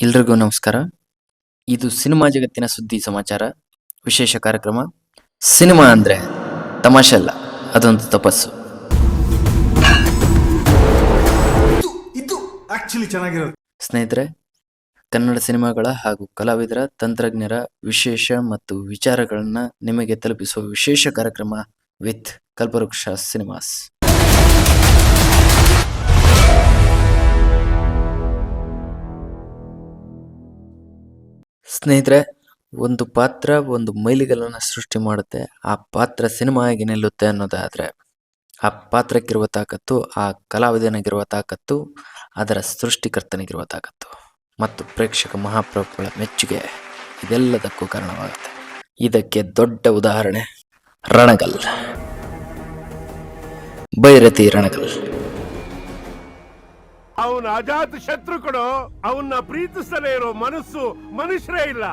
ಎಲ್ರಿಗೂ ನಮಸ್ಕಾರ. ಇದು ಸಿನಿಮಾ ಜಗತ್ತಿನ ಸುದ್ದಿ ಸಮಾಚಾರ ವಿಶೇಷ ಕಾರ್ಯಕ್ರಮ. ಸಿನಿಮಾ ಅಂದ್ರೆ ತಮಾಷೆ ಅಲ್ಲ, ಅದೊಂದು ತಪಸ್ಸು. ಸ್ನೇಹಿತರೆ, ಕನ್ನಡ ಸಿನಿಮಾಗಳ ಹಾಗೂ ಕಲಾವಿದರ, ತಂತ್ರಜ್ಞರ ವಿಶೇಷ ಮತ್ತು ವಿಚಾರಗಳನ್ನ ನಿಮಗೆ ತಲುಪಿಸುವ ವಿಶೇಷ ಕಾರ್ಯಕ್ರಮ ವಿತ್ ಕಲ್ಪವೃಕ್ಷ ಸಿನಿಮಾಸ್. ಸ್ನೇಹಿತರೆ, ಒಂದು ಪಾತ್ರ ಒಂದು ಮೈಲಿಗಲ್ಲನ್ನು ಸೃಷ್ಟಿ ಮಾಡುತ್ತೆ. ಆ ಪಾತ್ರ ಸಿನಿಮಾ ಆಗಿ ನಿಲ್ಲುತ್ತೆ ಅನ್ನೋದಾದ್ರೆ ಆ ಪಾತ್ರಕ್ಕಿರುವ ತಾಕತ್ತು, ಆ ಕಲಾವಿದನಿಗಿರುವ ತಾಕತ್ತು, ಅದರ ಸೃಷ್ಟಿಕರ್ತನಿಗಿರುವ ತಾಕತ್ತು ಮತ್ತು ಪ್ರೇಕ್ಷಕ ಮಹಾಪ್ರಭುಗಳ ಮೆಚ್ಚುಗೆ ಇದೆಲ್ಲದಕ್ಕೂ ಕಾರಣವಾಗುತ್ತೆ. ಇದಕ್ಕೆ ದೊಡ್ಡ ಉದಾಹರಣೆ ರಣಗಲ್, ಬೈರತಿ ರಣಗಲ್. ಅವನ ಅಜಾತ ಶತ್ರು ಕಡೆ ಅವನ್ನ ಪ್ರೀತಿಸಲೇ ಇರೋ ಮನಸ್ಸು ಮನುಷ್ಯರೇ ಇಲ್ಲ.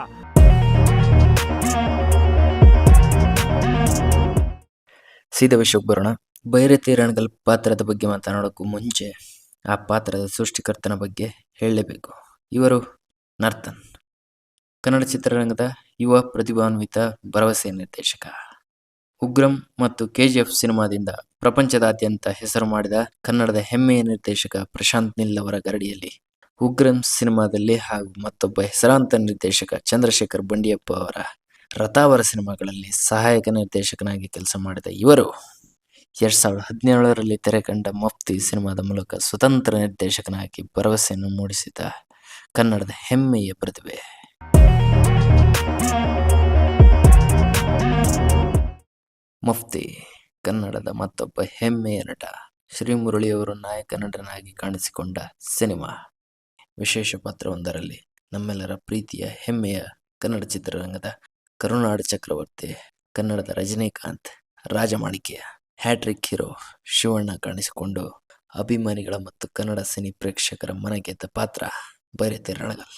ಸೀದಾ ವಿಷಯಕ್ಕೆ ಬರೋಣ. ಬೈರತಿ ರಣಗಲ್ ಪಾತ್ರದ ಬಗ್ಗೆ ಮಾತನಾಡೋಕ್ಕೂ ಮುಂಚೆ ಆ ಪಾತ್ರದ ಸೃಷ್ಟಿಕರ್ತನ ಬಗ್ಗೆ ಹೇಳಲೇಬೇಕು. ಇವರು ನರ್ತನ್, ಕನ್ನಡ ಚಿತ್ರರಂಗದ ಯುವ ಪ್ರತಿಭಾನ್ವಿತ ಭರವಸೆ ನಿರ್ದೇಶಕ. ಉಗ್ರಂ ಮತ್ತು KGF ಸಿನಿಮಾದಿಂದ ಪ್ರಪಂಚದಾದ್ಯಂತ ಹೆಸರು ಮಾಡಿದ ಕನ್ನಡದ ಹೆಮ್ಮೆಯ ನಿರ್ದೇಶಕ ಪ್ರಶಾಂತ್ ನೀಲ್ ಅವರ ಗರಡಿಯಲ್ಲಿ ಉಗ್ರಂ ಸಿನಿಮಾದಲ್ಲಿ ಹಾಗೂ ಮತ್ತೊಬ್ಬ ಹೆಸರಾಂತ ನಿರ್ದೇಶಕ ಚಂದ್ರಶೇಖರ್ ಬಂಡಿಯಪ್ಪ ಅವರ ರಥಾವರ ಸಿನಿಮಾಗಳಲ್ಲಿ ಸಹಾಯಕ ನಿರ್ದೇಶಕನಾಗಿ ಕೆಲಸ ಮಾಡಿದ ಇವರು 2017ರಲ್ಲಿ ತೆರೆ ಕಂಡ ಮಫ್ತಿ ಸಿನಿಮಾದ ಮೂಲಕ ಸ್ವತಂತ್ರ ನಿರ್ದೇಶಕನಾಗಿ ಭರವಸೆಯನ್ನು ಮೂಡಿಸಿದ ಕನ್ನಡದ ಹೆಮ್ಮೆಯ ಪ್ರತಿಭೆ. ಮಫ್ತಿ ಕನ್ನಡದ ಮತ್ತೊಬ್ಬ ಹೆಮ್ಮೆಯ ನಟ ಶ್ರೀ ಮುರಳಿಯವರು ನಾಯಕ ನಟನಾಗಿ ಕಾಣಿಸಿಕೊಂಡ ಸಿನಿಮಾ. ವಿಶೇಷ ಪಾತ್ರವೊಂದರಲ್ಲಿ ನಮ್ಮೆಲ್ಲರ ಪ್ರೀತಿಯ ಹೆಮ್ಮೆಯ ಕನ್ನಡ ಚಿತ್ರರಂಗದ ಕರುನಾಡ ಚಕ್ರವರ್ತಿ, ಕನ್ನಡದ ರಜನಿಕಾಂತ್, ರಾಜಮಾಣಿಕ್ಯ, ಹ್ಯಾಟ್ರಿಕ್ ಹೀರೋ ಶಿವಣ್ಣ ಕಾಣಿಸಿಕೊಂಡು ಅಭಿಮಾನಿಗಳ ಮತ್ತು ಕನ್ನಡ ಸಿನಿ ಪ್ರೇಕ್ಷಕರ ಮನಗೆದ್ದ ಪಾತ್ರ ಬೈರತಿ ರಣಗಲ್.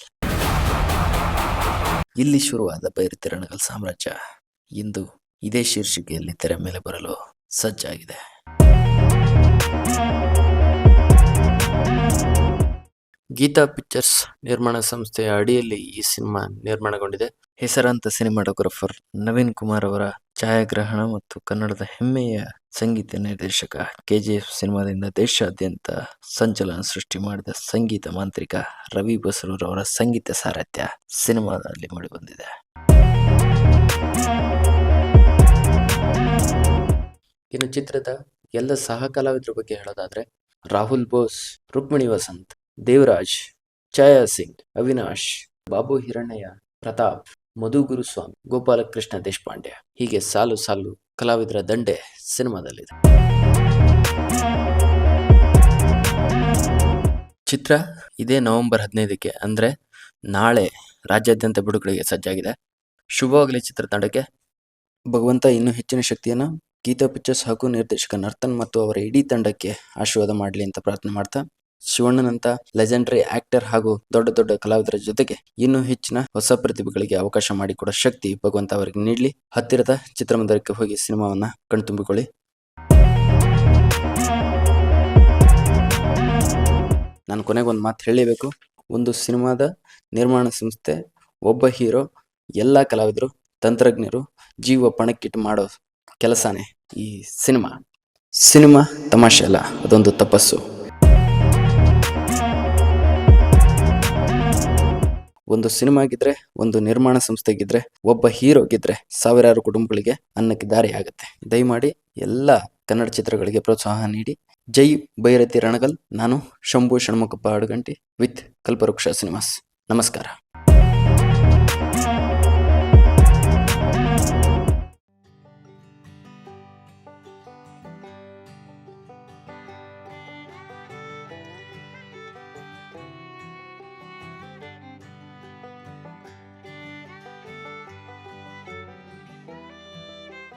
ಇಲ್ಲಿ ಶುರುವಾದ ಬೈರತಿ ರಣಗಲ್ ಸಾಮ್ರಾಜ್ಯ ಇಂದು ಇದೇ ಶೀರ್ಷಿಕೆಯಲ್ಲಿ ತೆರೆ ಮೇಲೆ ಬರಲು ಸಜ್ಜಾಗಿದೆ. ಗೀತಾ ಪಿಕ್ಚರ್ಸ್ ನಿರ್ಮಾಣ ಸಂಸ್ಥೆಯ ಅಡಿಯಲ್ಲಿ ಈ ಸಿನಿಮಾ ನಿರ್ಮಾಣಗೊಂಡಿದೆ. ಹೆಸರಾಂತ ಸಿನಿಮಾಟೋಗ್ರಫರ್ ನವೀನ್ ಕುಮಾರ್ ಅವರ ಛಾಯಾಗ್ರಹಣ ಮತ್ತು ಕನ್ನಡದ ಹೆಮ್ಮೆಯ ಸಂಗೀತ ನಿರ್ದೇಶಕ KGF ಸಿನಿಮಾದಿಂದ ದೇಶಾದ್ಯಂತ ಸಂಚಲನ ಸೃಷ್ಟಿ ಮಾಡಿದ ಸಂಗೀತ ಮಾಂತ್ರಿಕ ರವಿ ಬಸರೂರ್ ಅವರ ಸಂಗೀತ ಸಾರಥ್ಯ ಸಿನಿಮಾದಲ್ಲಿ ಮೂಡಿಬಂದಿದೆ. ಇನ್ನು ಚಿತ್ರದ ಎಲ್ಲ ಸಹ ಕಲಾವಿದರ ಬಗ್ಗೆ ಹೇಳೋದಾದ್ರೆ ರಾಹುಲ್ ಬೋಸ್, ರುಕ್ಮಿಣಿ ವಸಂತ್, ದೇವರಾಜ್, ಛಾಯಾ ಸಿಂಗ್, ಅವಿನಾಶ್, ಬಾಬು ಹಿರಣ್ಣಯ್ಯ, ಪ್ರತಾಪ್, ಮಧು ಗುರುಸ್ವಾಮಿ, ಗೋಪಾಲಕೃಷ್ಣ ದೇಶಪಾಂಡೆ, ಹೀಗೆ ಸಾಲು ಸಾಲು ಕಲಾವಿದರ ದಂಡೆ ಸಿನಿಮಾದಲ್ಲಿದೆ. ಚಿತ್ರ ಇದೇ ನವೆಂಬರ್ 15ಕ್ಕೆ ಅಂದ್ರೆ ನಾಳೆ ರಾಜ್ಯಾದ್ಯಂತ ಬಿಡುಗಡೆಗೆ ಸಜ್ಜಾಗಿದೆ. ಶುಭವಾಗಲಿ ಚಿತ್ರತಂಡಕ್ಕೆ. ಭಗವಂತ ಇನ್ನೂ ಹೆಚ್ಚಿನ ಶಕ್ತಿಯನ್ನು ಗೀತಾ ಪಿಕ್ಚರ್ಸ್ ಹಾಗೂ ನಿರ್ದೇಶಕ ನರ್ತನ್ ಮತ್ತು ಅವರ ಇಡೀ ತಂಡಕ್ಕೆ ಆಶೀರ್ವಾದ ಮಾಡಲಿ ಅಂತ ಪ್ರಾರ್ಥನೆ ಮಾಡ್ತಾ, ಶಿವಣ್ಣನಂತ ಲೆಜೆಂಡರಿ ಆಕ್ಟರ್ ಹಾಗೂ ದೊಡ್ಡ ದೊಡ್ಡ ಕಲಾವಿದರ ಜೊತೆಗೆ ಇನ್ನೂ ಹೆಚ್ಚಿನ ಹೊಸ ಪ್ರತಿಭೆಗಳಿಗೆ ಅವಕಾಶ ಮಾಡಿಕೊಡೋ ಶಕ್ತಿ ಭಗವಂತ ಅವರಿಗೆ ನೀಡಲಿ. ಹತ್ತಿರದ ಚಿತ್ರಮಂದಿರಕ್ಕೆ ಹೋಗಿ ಸಿನಿಮಾವನ್ನ ಕಣ್ತುಂಬಿಕೊಳ್ಳಿ. ನಾನು ಕೊನೆಗೆ ಒಂದು ಮಾತು ಹೇಳಲೇಬೇಕು. ಒಂದು ಸಿನಿಮಾದ ನಿರ್ಮಾಣ ಸಂಸ್ಥೆ, ಒಬ್ಬ ಹೀರೋ, ಎಲ್ಲ ಕಲಾವಿದರು, ತಂತ್ರಜ್ಞರು ಜೀವ ಪಣಕ್ಕಿಟ್ಟು ಮಾಡೋ ಕೆಲಸನೇ ಈ ಸಿನಿಮಾ. ಸಿನಿಮಾ ತಮಾಷೆ ಅಲ್ಲ, ಅದೊಂದು ತಪಸ್ಸು. ಒಂದು ಸಿನಿಮಾಗಿದ್ರೆ, ಒಂದು ನಿರ್ಮಾಣ ಸಂಸ್ಥೆಗಿದ್ರೆ, ಒಬ್ಬ ಹೀರೋಗಿದ್ರೆ ಸಾವಿರಾರು ಕುಟುಂಬಗಳಿಗೆ ಅನ್ನಕ್ಕೆ ದಾರಿ ಆಗುತ್ತೆ. ದಯಮಾಡಿ ಎಲ್ಲ ಕನ್ನಡ ಚಿತ್ರಗಳಿಗೆ ಪ್ರೋತ್ಸಾಹ ನೀಡಿ. ಜೈ ಬೈರತಿ ರಣಗಲ್. ನಾನು ಶಂಭು ಷಣ್ಮುಖಪ್ಪ ಅಡಗಂಟಿ ವಿತ್ ಕಲ್ಪವೃಕ್ಷ ಸಿನಿಮಾಸ್. ನಮಸ್ಕಾರ.